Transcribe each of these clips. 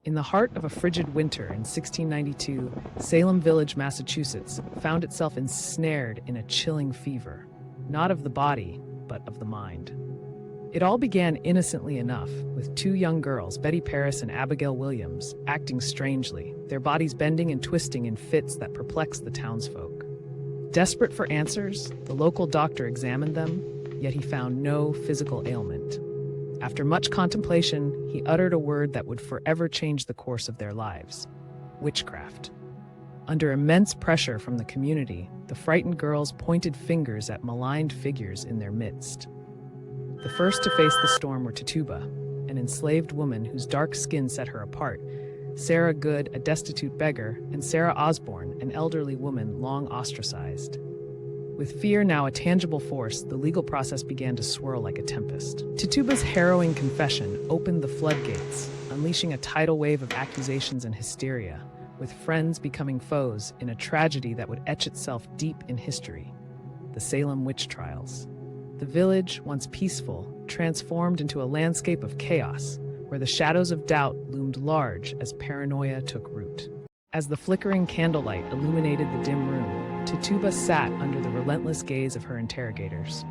In the heart of a frigid winter in 1692, Salem Village, Massachusetts, found itself ensnared in a chilling fever, not of the body, but of the mind. It all began innocently enough, with two young girls, Betty Paris and Abigail Williams, acting strangely, their bodies bending and twisting in fits that perplexed the townsfolk. Desperate for answers, the local doctor examined them, yet he found no physical ailment. After much contemplation, he uttered a word that would forever change the course of their lives: witchcraft. Under immense pressure from the community, the frightened girls pointed fingers at maligned figures in their midst. The first to face the storm were Tituba, an enslaved woman whose dark skin set her apart, Sarah Good, a destitute beggar, and Sarah Osborne, an elderly woman long ostracized. With fear now a tangible force, the legal process began to swirl like a tempest. Tituba's harrowing confession opened the floodgates, unleashing a tidal wave of accusations and hysteria, with friends becoming foes in a tragedy that would etch itself deep in history: the Salem witch trials. The village, once peaceful, transformed into a landscape of chaos, where the shadows of doubt loomed large as paranoia took root. As the flickering candlelight illuminated the dim room, Tituba sat under the relentless gaze of her interrogators.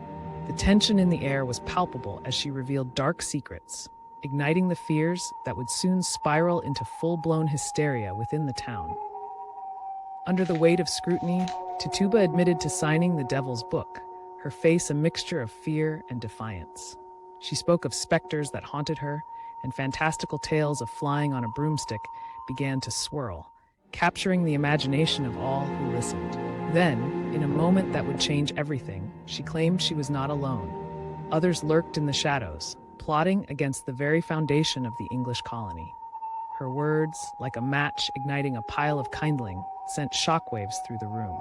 The tension in the air was palpable as she revealed dark secrets, igniting the fears that would soon spiral into full-blown hysteria within the town. Under the weight of scrutiny, Tituba admitted to signing the Devil's Book, her face a mixture of fear and defiance. She spoke of specters that haunted her, and fantastical tales of flying on a broomstick began to swirl, capturing the imagination of all who listened. Then, in a moment that would change everything, she claimed she was not alone. Others lurked in the shadows, plotting against the very foundation of the English colony. Her words, like a match igniting a pile of kindling, sent shockwaves through the room.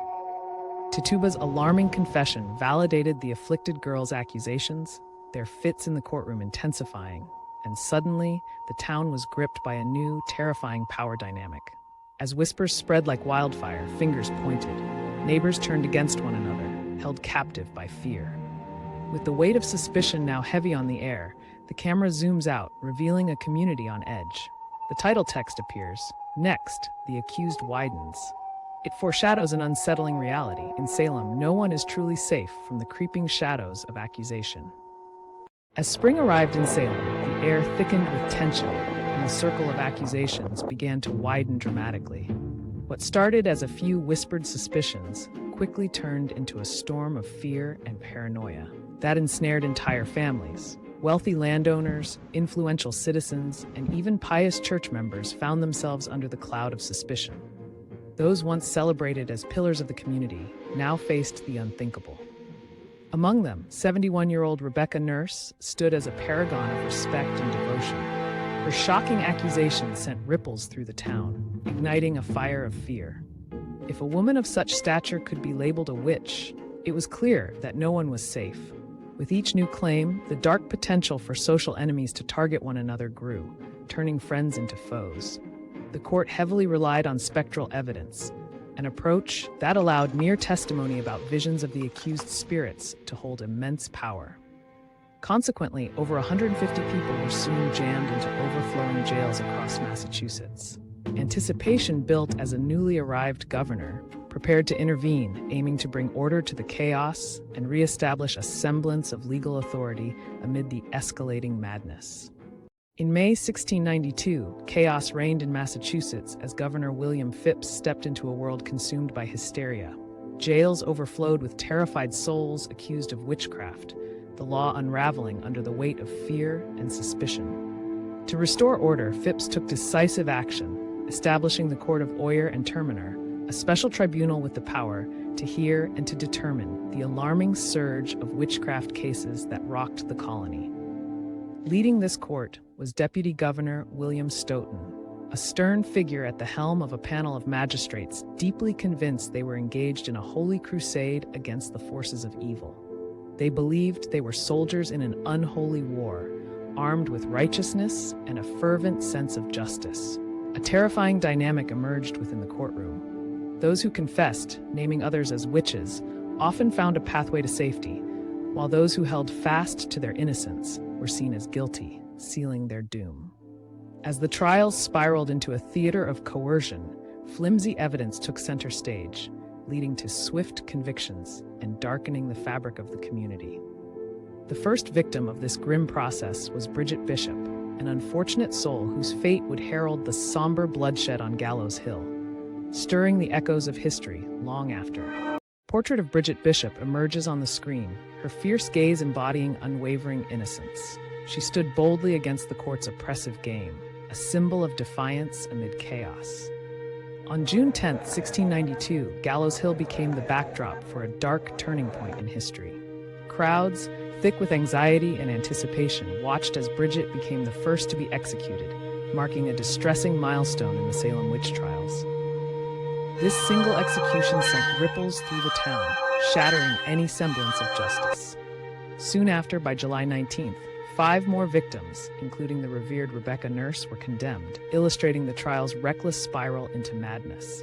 Tituba's alarming confession validated the afflicted girls' accusations, their fits in the courtroom intensifying, and suddenly, the town was gripped by a new, terrifying power dynamic. As whispers spread like wildfire, fingers pointed. Neighbors turned against one another, held captive by fear. With the weight of suspicion now heavy on the air, the camera zooms out, revealing a community on edge. The title text appears. Next, the accused widens. It foreshadows an unsettling reality. In Salem, no one is truly safe from the creeping shadows of accusation. As spring arrived in Salem, the air thickened with tension, and the circle of accusations began to widen dramatically. What started as a few whispered suspicions quickly turned into a storm of fear and paranoia that ensnared entire families. Wealthy landowners, influential citizens, and even pious church members found themselves under the cloud of suspicion. Those once celebrated as pillars of the community now faced the unthinkable. Among them, 71-year-old Rebecca Nurse stood as a paragon of respect and devotion. Her shocking accusation sent ripples through the town, igniting a fire of fear. If a woman of such stature could be labeled a witch, it was clear that no one was safe. With each new claim, the dark potential for social enemies to target one another grew, turning friends into foes. The court heavily relied on spectral evidence, an approach that allowed mere testimony about visions of the accused spirits to hold immense power. Consequently, over 150 people were soon jammed into overflowing jails across Massachusetts. Anticipation built as a newly arrived governor prepared to intervene, aiming to bring order to the chaos and reestablish a semblance of legal authority amid the escalating madness. In May 1692, chaos reigned in Massachusetts as Governor William Phips stepped into a world consumed by hysteria. Jails overflowed with terrified souls accused of witchcraft, the law unraveling under the weight of fear and suspicion. To restore order, Phips took decisive action, establishing the Court of Oyer and Terminer, a special tribunal with the power to hear and to determine the alarming surge of witchcraft cases that rocked the colony. Leading this court was Deputy Governor William Stoughton, a stern figure at the helm of a panel of magistrates deeply convinced they were engaged in a holy crusade against the forces of evil. They believed they were soldiers in an unholy war, armed with righteousness and a fervent sense of justice. A terrifying dynamic emerged within the courtroom. Those who confessed, naming others as witches, often found a pathway to safety, while those who held fast to their innocence were seen as guilty, sealing their doom. As the trials spiraled into a theater of coercion, flimsy evidence took center stage, leading to swift convictions and darkening the fabric of the community. The first victim of this grim process was Bridget Bishop, an unfortunate soul whose fate would herald the somber bloodshed on Gallows Hill, stirring the echoes of history long after. A portrait of Bridget Bishop emerges on the screen, her fierce gaze embodying unwavering innocence. She stood boldly against the court's oppressive game, a symbol of defiance amid chaos. On June 10, 1692, Gallows Hill became the backdrop for a dark turning point in history. Crowds, thick with anxiety and anticipation, watched as Bridget became the first to be executed, marking a distressing milestone in the Salem witch trials. This single execution sent ripples through the town, shattering any semblance of justice. Soon after, by July 19th, 5 more victims, including the revered Rebecca Nurse, were condemned, illustrating the trial's reckless spiral into madness.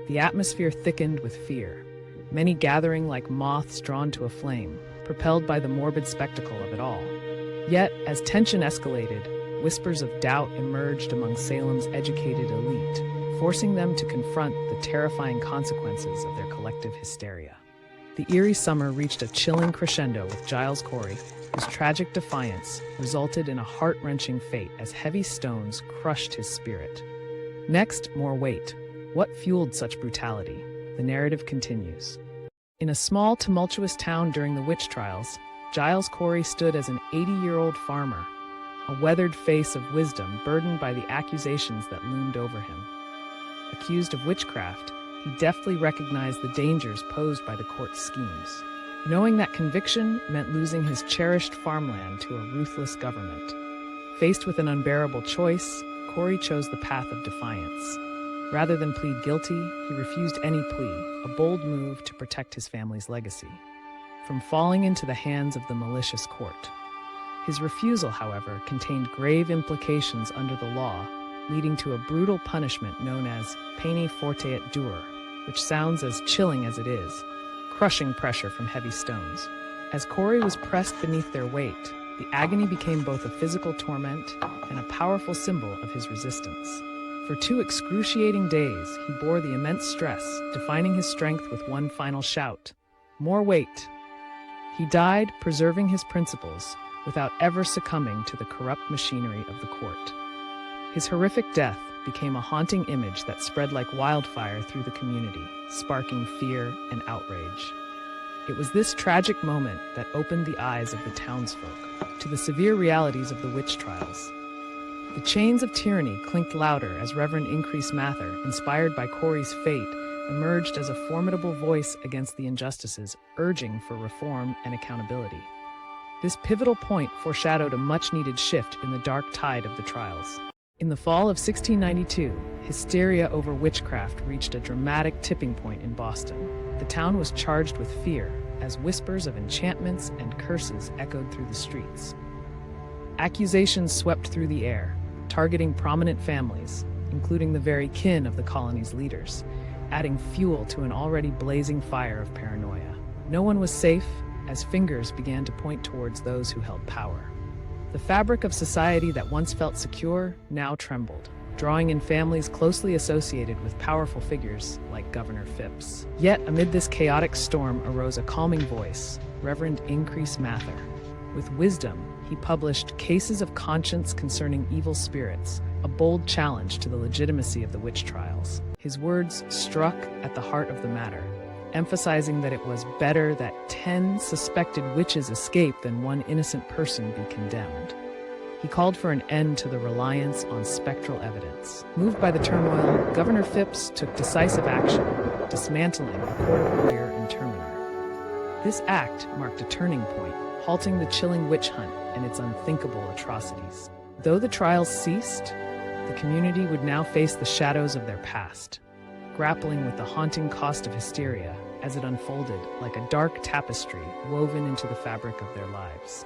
The atmosphere thickened with fear, many gathering like moths drawn to a flame, propelled by the morbid spectacle of it all. Yet, as tension escalated, whispers of doubt emerged among Salem's educated elite, forcing them to confront the terrifying consequences of their collective hysteria. The eerie summer reached a chilling crescendo with Giles Corey, whose tragic defiance resulted in a heart-wrenching fate as heavy stones crushed his spirit. Next, more weight. What fueled such brutality? The narrative continues. In a small, tumultuous town during the witch trials, Giles Corey stood as an 80-year-old farmer, a weathered face of wisdom burdened by the accusations that loomed over him. Accused of witchcraft, he deftly recognized the dangers posed by the court's schemes, knowing that conviction meant losing his cherished farmland to a ruthless government. Faced with an unbearable choice, Corey chose the path of defiance. Rather than plead guilty, he refused any plea, a bold move to protect his family's legacy from falling into the hands of the malicious court. His refusal, however, contained grave implications under the law, leading to a brutal punishment known as peine forte et dure, which sounds as chilling as it is, crushing pressure from heavy stones. As Corey was pressed beneath their weight, the agony became both a physical torment and a powerful symbol of his resistance. For 2 excruciating days, he bore the immense stress, defining his strength with one final shout: "More weight!" He died preserving his principles without ever succumbing to the corrupt machinery of the court. His horrific death became a haunting image that spread like wildfire through the community, sparking fear and outrage. It was this tragic moment that opened the eyes of the townsfolk to the severe realities of the witch trials. The chains of tyranny clinked louder as Reverend Increase Mather, inspired by Corey's fate, emerged as a formidable voice against the injustices, urging for reform and accountability. This pivotal point foreshadowed a much-needed shift in the dark tide of the trials. In the fall of 1692, hysteria over witchcraft reached a dramatic tipping point in Boston. The town was charged with fear as whispers of enchantments and curses echoed through the streets. Accusations swept through the air, targeting prominent families, including the very kin of the colony's leaders, adding fuel to an already blazing fire of paranoia. No one was safe as fingers began to point towards those who held power. The fabric of society that once felt secure now trembled, drawing in families closely associated with powerful figures like Governor Phipps. Yet amid this chaotic storm arose a calming voice, Reverend Increase Mather. With wisdom, he published Cases of Conscience Concerning Evil Spirits, a bold challenge to the legitimacy of the witch trials. His words struck at the heart of the matter, emphasizing that it was better that 10 suspected witches escape than one innocent person be condemned. He called for an end to the reliance on spectral evidence. Moved by the turmoil, Governor Phipps took decisive action, dismantling the court of Warrior and Terminer. This act marked a turning point, halting the chilling witch hunt and its unthinkable atrocities. Though the trials ceased, the community would now face the shadows of their past, grappling with the haunting cost of hysteria as it unfolded like a dark tapestry woven into the fabric of their lives.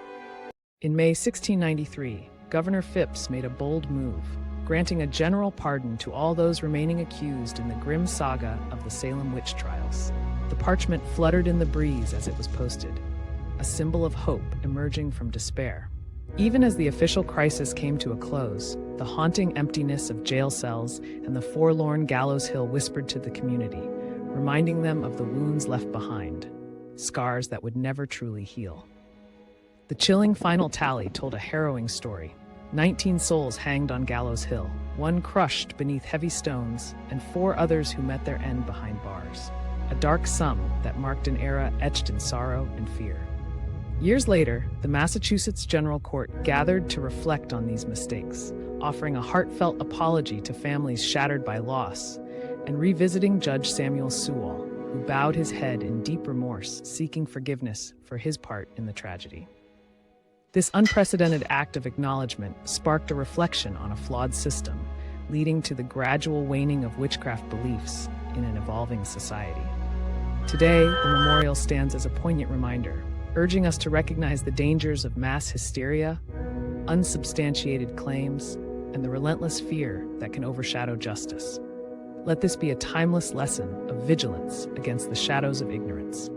In May 1693, Governor Phipps made a bold move, granting a general pardon to all those remaining accused in the grim saga of the Salem witch trials. The parchment fluttered in the breeze as it was posted, a symbol of hope emerging from despair. Even as the official crisis came to a close, the haunting emptiness of jail cells and the forlorn gallows hill whispered to the community, reminding them of the wounds left behind, scars that would never truly heal. The chilling final tally told a harrowing story. 19 souls hanged on Gallows Hill, one crushed beneath heavy stones, and 4 others who met their end behind bars. A dark sum that marked an era etched in sorrow and fear. Years later, the Massachusetts General Court gathered to reflect on these mistakes, offering a heartfelt apology to families shattered by loss, and revisiting Judge Samuel Sewall, who bowed his head in deep remorse, seeking forgiveness for his part in the tragedy. This unprecedented act of acknowledgement sparked a reflection on a flawed system, leading to the gradual waning of witchcraft beliefs in an evolving society. Today, the memorial stands as a poignant reminder, urging us to recognize the dangers of mass hysteria, unsubstantiated claims, and the relentless fear that can overshadow justice. Let this be a timeless lesson of vigilance against the shadows of ignorance.